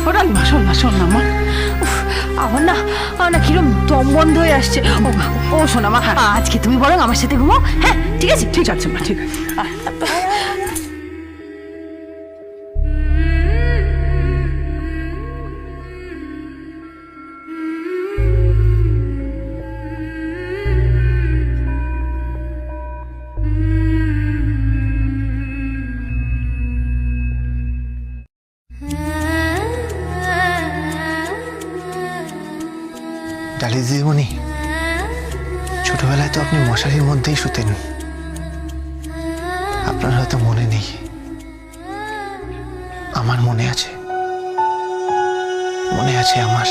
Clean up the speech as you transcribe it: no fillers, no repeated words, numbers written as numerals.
শোন না শোন না মা, আমার না কিরম দম বন্ধ হয়ে আসছে। ও শোনা মা, আজকে তুমি বরং আমার সাথে ঘুমাও। হ্যাঁ ঠিক আছে ঠিক আছে মা, ঠিক আছে। ডালি দিদিমণি, ছোটবেলায় তো আপনি মশারির মধ্যেই শুতেন, আপনার হয়তো মনে নেই, আমার মনে আছে, মনে আছে আমার।